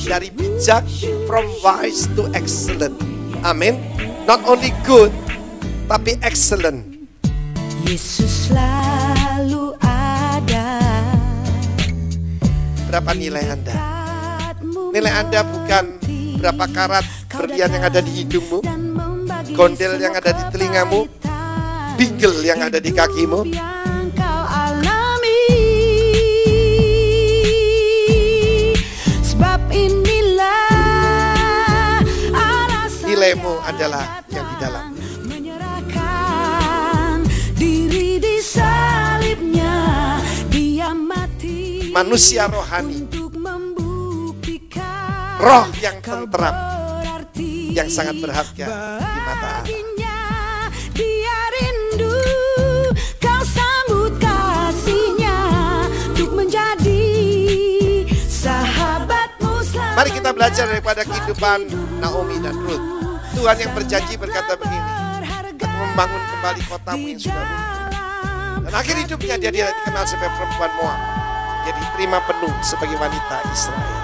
Dari bijak, from wise to excellent. Amin. Not only good, tapi excellent. Yesus selalu ada. Berapa nilai Anda? Nilai Anda bukan berapa karat berlian yang ada di hidungmu, gondel yang ada di telingamu, bingel yang ada di kakimu. Sebab inilah nilaimu adalah yang di dalam. Manusia rohani, roh yang tentram, yang sangat berharga di mata Allah. Dia rindu kau sambut kasihnya untuk menjadi sahabatmu selamanya. Mari kita belajar daripada kehidupan Naomi dan Ruth. Tuhan yang berjanji berkata begini, aku membangun kembali kotamu yang sudah runtuh. Dan akhir hidupnya dia dikenal sebagai perempuan Moab. Jadi terima penuh sebagai wanita Israel.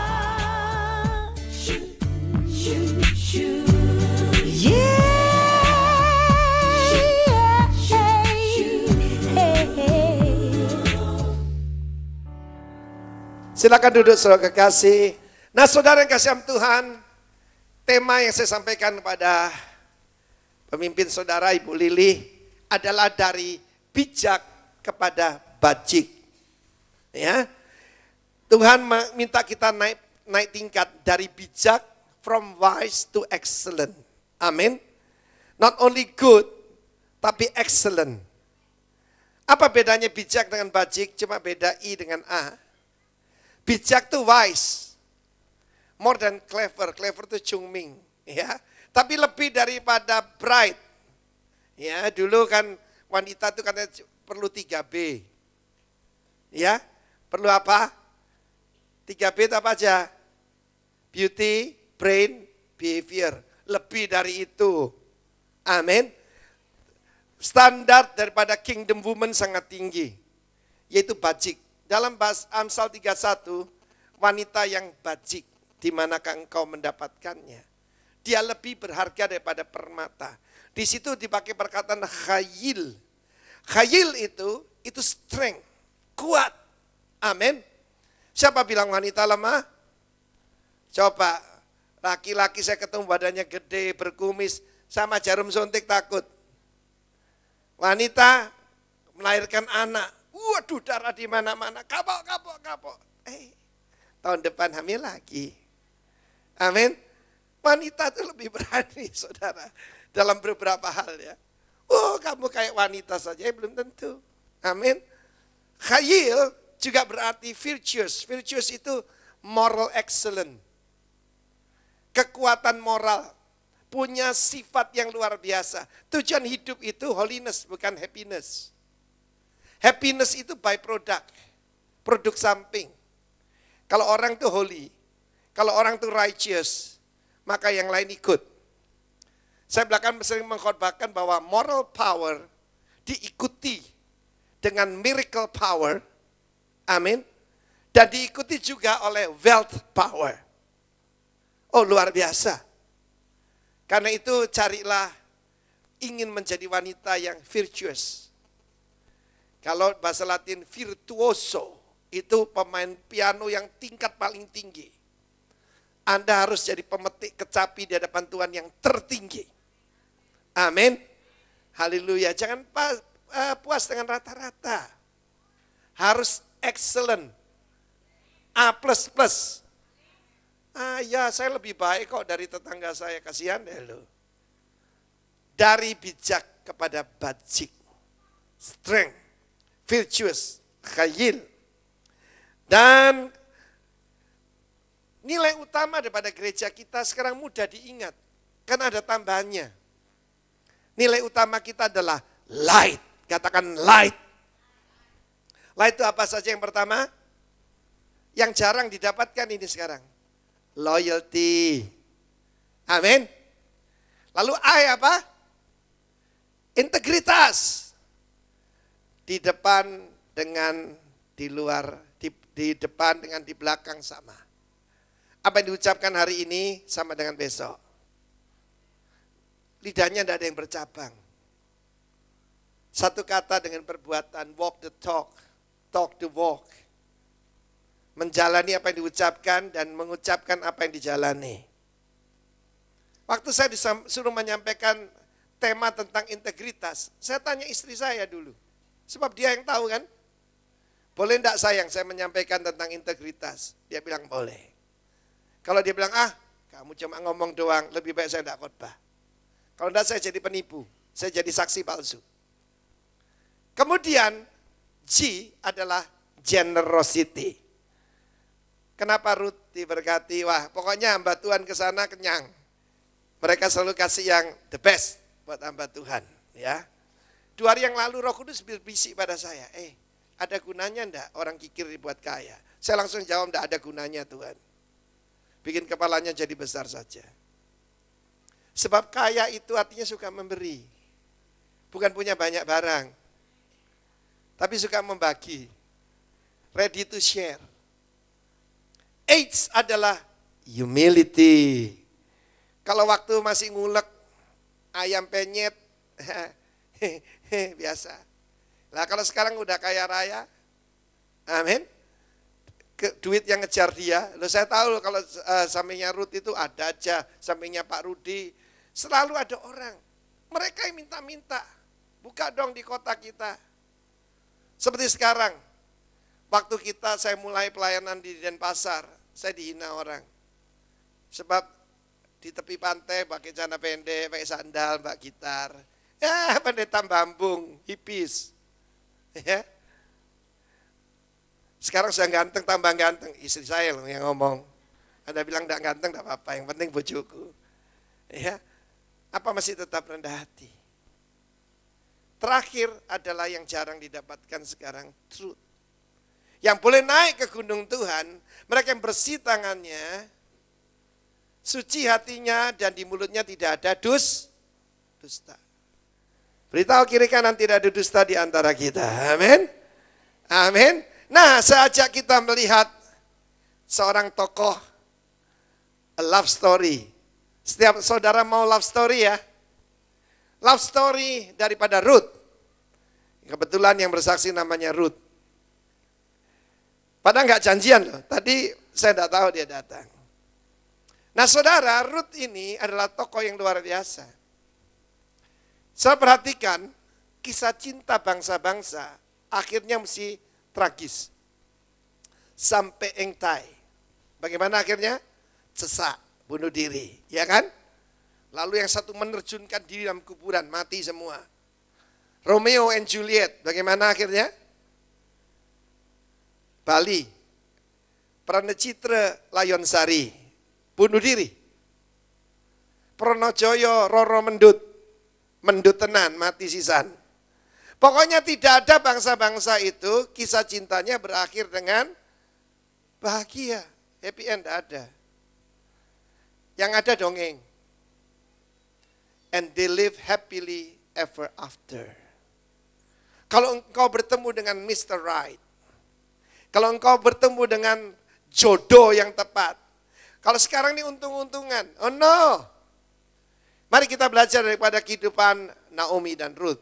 Silakan duduk saudara kekasih. Nah saudara yang kasih Tuhan, tema yang saya sampaikan kepada pemimpin saudara Ibu Lili adalah dari bijak kepada bajik. Ya, Tuhan minta kita naik tingkat dari bijak, from wise to excellent. Amin. Not only good, tapi excellent. Apa bedanya bijak dengan bajik? Cuma beda I dengan A. Bijak itu wise, more than clever. Clever itu cungming, ya. Tapi lebih daripada bright. Ya, dulu kan wanita itu katanya perlu 3B. Ya. Perlu apa? 3B itu apa aja? Beauty, brain, behavior. Lebih dari itu. Amin. Standar daripada kingdom woman sangat tinggi. Yaitu bajik. Dalam bahasa Amsal 31, wanita yang bajik. Di manakah engkau mendapatkannya? Dia lebih berharga daripada permata. Di situ dipakai perkataan khayil. Khayil itu strength. Kuat. Amin. Siapa bilang wanita lemah? Coba, laki-laki saya ketemu badannya gede, berkumis, sama jarum suntik takut. Wanita melahirkan anak, waduh darah di mana-mana, kapok. Tahun depan hamil lagi. Amin. Wanita itu lebih berani saudara, dalam beberapa hal ya. Oh kamu kayak wanita saja, belum tentu. Amin. Khayil juga berarti virtuous. Virtuous itu moral excellent. Kekuatan moral. Punya sifat yang luar biasa. Tujuan hidup itu holiness, bukan happiness. Happiness itu byproduct. Produk samping. Kalau orang itu holy, kalau orang itu righteous, maka yang lain ikut. Saya belakangan sering mengkhotbahkan bahwa moral power diikuti dengan miracle power. Amin. Dan diikuti juga oleh wealth power. Oh luar biasa. Karena itu carilah ingin menjadi wanita yang virtuous. Kalau bahasa Latin virtuoso, itu pemain piano yang tingkat paling tinggi. Anda harus jadi pemetik kecapi di hadapan Tuhan yang tertinggi. Amin. Haleluya. Jangan puas dengan rata-rata. Harus excellent. A++. Ya saya lebih baik kok dari tetangga saya. Kasihan deh lo. Dari bijak kepada bajik. Strength. Virtuous. Khayil. Dan nilai utama daripada gereja kita sekarang mudah diingat. Karena ada tambahannya. Nilai utama kita adalah light. Katakan light. Light itu apa saja yang pertama? Yang jarang didapatkan ini sekarang. Loyalty. Amin. Lalu I apa? Integritas. Di depan dengan di luar, di depan dengan di belakang sama. Apa yang diucapkan hari ini sama dengan besok. Lidahnya tidak ada yang bercabang. Satu kata dengan perbuatan, walk the talk the walk. Menjalani apa yang diucapkan dan mengucapkan apa yang dijalani. Waktu saya disuruh menyampaikan tema tentang integritas, saya tanya istri saya dulu. Sebab dia yang tahu kan. Boleh enggak sayang saya menyampaikan tentang integritas? Dia bilang boleh. Kalau dia bilang, kamu cuma ngomong doang, lebih baik saya enggak khotbah. Kalau enggak saya jadi penipu, saya jadi saksi palsu. Kemudian G adalah generosity. Kenapa Ruth diberkati? Wah, pokoknya hamba Tuhan ke sana kenyang. Mereka selalu kasih yang the best buat hamba Tuhan, ya. 2 hari yang lalu Roh Kudus berbisik pada saya, ada gunanya enggak orang kikir dibuat kaya? Saya langsung jawab, enggak ada gunanya Tuhan. Bikin kepalanya jadi besar saja. Sebab kaya itu artinya suka memberi. Bukan punya banyak barang. Tapi suka membagi. Ready to share. H adalah humility. Kalau waktu masih ngulek ayam penyet, biasa. Nah kalau sekarang udah kaya raya, amin. Duit yang ngejar dia. Loh saya tahu kalau sampingnya Ruth itu ada aja, sampingnya Pak Rudi. Selalu ada orang. Mereka yang minta-minta. Buka dong di kota kita. Seperti sekarang. Waktu saya mulai pelayanan di Denpasar, saya dihina orang. Sebab di tepi pantai pakai celana pendek, pakai sandal, pakai gitar. Ya, pendeta Bambung, hipis. Ya. Sekarang saya ganteng, tambah ganteng. Istri saya loh yang ngomong. Anda bilang enggak ganteng, enggak apa-apa. Yang penting bojoku. Ya. Apa masih tetap rendah hati? Terakhir adalah yang jarang didapatkan sekarang, truth. Yang boleh naik ke gunung Tuhan, mereka yang bersih tangannya, suci hatinya, dan di mulutnya tidak ada dusta. Beritahu kiri kanan tidak ada dusta di antara kita. Amin. Amin. Nah, saya ajak kita melihat seorang tokoh, a love story. Setiap saudara mau love story ya. Love story daripada Ruth. Kebetulan yang bersaksi namanya Ruth. Padahal enggak janjian loh. Tadi saya enggak tahu dia datang. Nah saudara, Ruth ini adalah tokoh yang luar biasa. Saya perhatikan kisah cinta bangsa-bangsa akhirnya mesti tragis. Sampai engtai. Bagaimana akhirnya? Sesak, bunuh diri, ya kan? Lalu yang satu menerjunkan diri dalam kuburan, mati semua. Romeo and Juliet, bagaimana akhirnya? Bali. Pranecitra Layonsari, bunuh diri. Pronojoyo Roro mendut tenan, mati sisan. Pokoknya tidak ada bangsa-bangsa itu kisah cintanya berakhir dengan bahagia, happy end ada. Yang ada dongeng. And they live happily ever after. Kalau engkau bertemu dengan Mr. Right, kalau engkau bertemu dengan jodoh yang tepat, kalau sekarang ini untung-untungan, oh no. Mari kita belajar daripada kehidupan Naomi dan Ruth.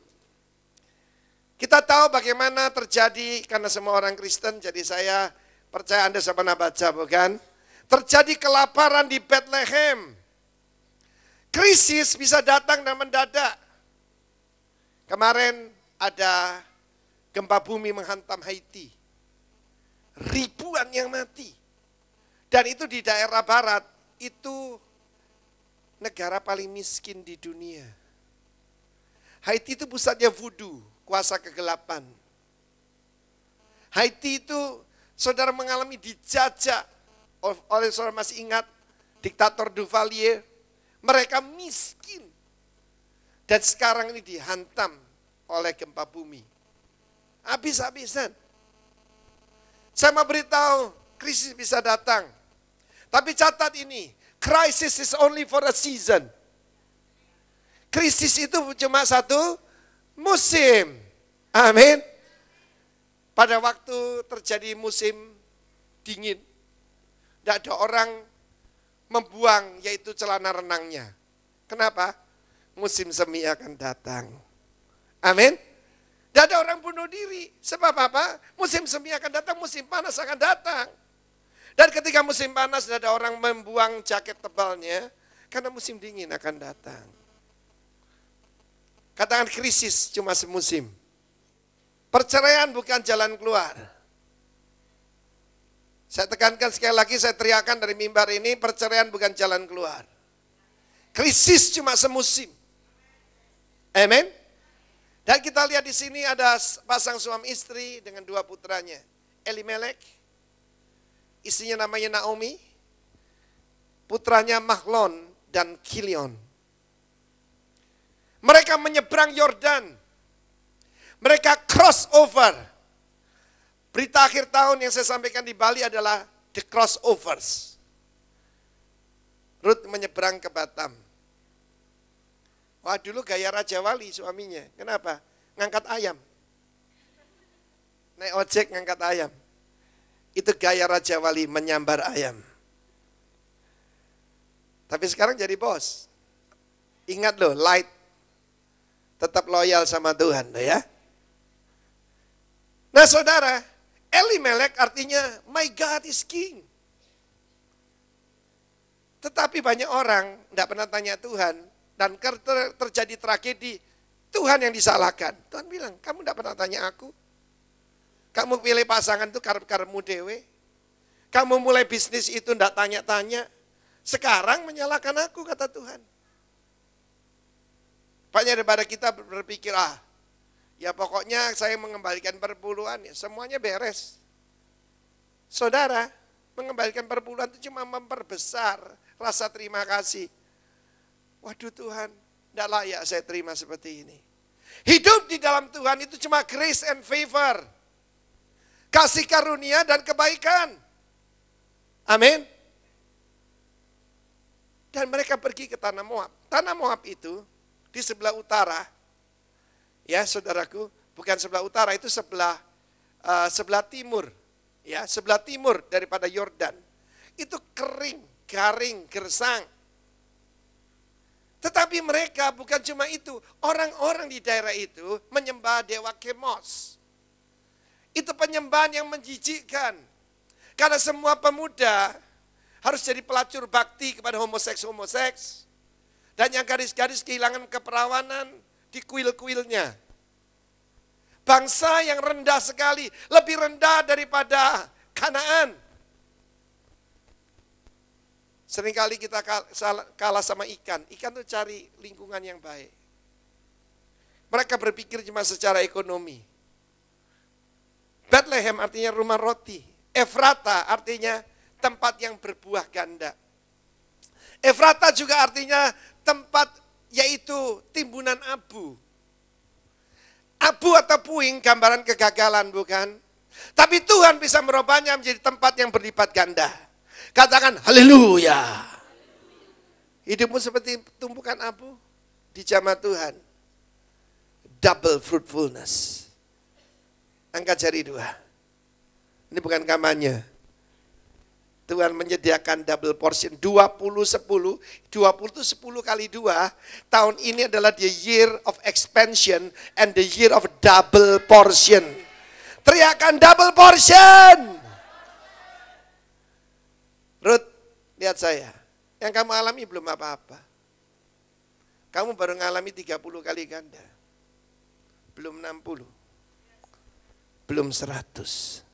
Kita tahu bagaimana terjadi karena semua orang Kristen, jadi saya percaya Anda sudah pernah baca bukan? Terjadi kelaparan di Bethlehem. Krisis bisa datang dan mendadak. Kemarin ada gempa bumi menghantam Haiti. Ribuan yang mati. Dan itu di daerah barat, itu negara paling miskin di dunia. Haiti itu pusatnya voodoo, kuasa kegelapan. Haiti itu saudara mengalami dijajah oleh saudara masih ingat diktator Duvalier. Mereka miskin. Dan sekarang ini dihantam oleh gempa bumi. Habis-habisan. Saya mau beritahu, krisis bisa datang. Tapi catat ini, crisis is only for a season. Krisis itu cuma satu musim. Amin. Pada waktu terjadi musim dingin, tidak ada orang membuang yaitu celana renangnya. Kenapa? Musim semi akan datang. Amin. Tidak ada orang bunuh diri. Sebab apa? Musim semi akan datang, musim panas akan datang. Dan ketika musim panas tidak ada orang membuang jaket tebalnya, karena musim dingin akan datang. Katakan krisis cuma semusim. Perceraian bukan jalan keluar. Saya tekankan sekali lagi, saya teriakan dari mimbar ini, perceraian bukan jalan keluar. Krisis cuma semusim. Amin. Dan kita lihat di sini ada pasang suami istri dengan dua putranya. Elimelek, istrinya namanya Naomi, putranya Mahlon dan Kilion. Mereka menyeberang Yordan. Mereka crossover. Berita akhir tahun yang saya sampaikan di Bali adalah the crossovers. Ruth menyeberang ke Batam. Wah, dulu gaya Raja Wali suaminya. Kenapa? Ngangkat ayam. Naik ojek ngangkat ayam. Itu gaya Raja Wali, menyambar ayam. Tapi sekarang jadi bos. Ingat loh, light. Tetap loyal sama Tuhan, ya. Nah saudara, Elimelek artinya my God is king. Tetapi banyak orang tidak pernah tanya Tuhan, dan terjadi tragedi, Tuhan yang disalahkan. Tuhan bilang, kamu tidak pernah tanya aku. Kamu pilih pasangan itu karep-karepmu dewe. Kamu mulai bisnis itu tidak tanya-tanya. Sekarang menyalahkan aku, kata Tuhan. Banyak daripada kita berpikir, ya pokoknya saya mengembalikan perpuluhan, ya semuanya beres. Saudara, mengembalikan perpuluhan itu cuma memperbesar rasa terima kasih. Waduh Tuhan, tidak layak saya terima seperti ini. Hidup di dalam Tuhan itu cuma grace and favor. Kasih karunia dan kebaikan. Amin. Dan mereka pergi ke tanah Moab. Tanah Moab itu di sebelah utara, ya saudaraku, bukan sebelah utara, itu sebelah timur, ya sebelah timur daripada Yordan. Itu kering, garing, gersang. Tetapi mereka bukan cuma itu, orang-orang di daerah itu menyembah dewa Kemos. Itu penyembahan yang menjijikkan. Karena semua pemuda harus jadi pelacur bakti kepada homoseks. Dan yang gadis-gadis kehilangan keperawanan di kuil-kuilnya. Bangsa yang rendah sekali, lebih rendah daripada Kanaan. Seringkali kita kalah sama ikan. Ikan itu cari lingkungan yang baik. Mereka berpikir cuma secara ekonomi. Bethlehem artinya rumah roti. Efrata artinya tempat yang berbuah ganda. Efrata juga artinya tempat, yaitu timbunan abu. Abu atau puing gambaran kegagalan, bukan? Tapi Tuhan bisa merubahnya menjadi tempat yang berlipat ganda. Katakan haleluya. Hidupmu seperti tumpukan abu di jamah Tuhan. Double fruitfulness. Angkat jari 2. Ini bukan kampanye. Tuhan menyediakan double portion, 20-10, 20 itu 10 kali 2, tahun ini adalah the year of expansion and the year of double portion. Teriakan double portion. Ruth, lihat saya, yang kamu alami belum apa-apa. Kamu baru ngalami 30 kali ganda, belum 60, belum 100.